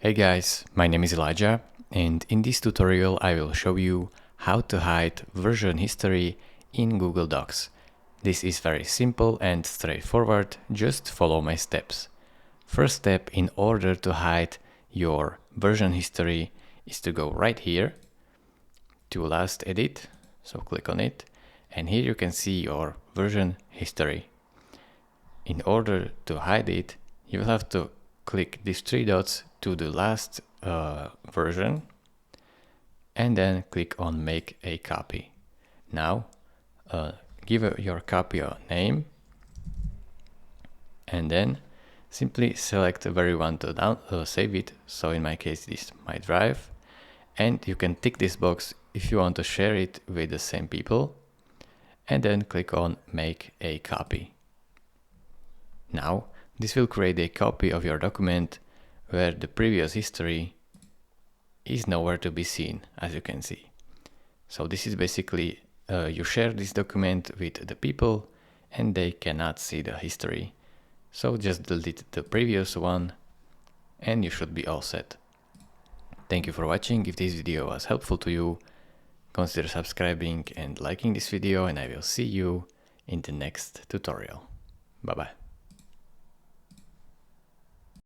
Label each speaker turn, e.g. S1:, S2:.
S1: Hey guys, my name is Elijah, and in this tutorial I will show you how to hide version history in Google Docs. This is very simple and straightforward, just follow my steps. First step in order to hide your version history is to go right here to last edit, so click on it, and here you can see your version history. In order to hide it, you will have to click these three dots to the last version and then click on make a copy. Now give your copy a name and then simply select where you want to save it. So in my case this is my drive, and you can tick this box if you want to share it with the same people and then click on make a copy. Now this will create a copy of your document where the previous history is nowhere to be seen, as you can see. So this is basically you share this document with the people and they cannot see the history. So just delete the previous one and you should be all set. Thank you for watching. If this video was helpful to you, consider subscribing and liking this video, and I will see you in the next tutorial. Bye bye.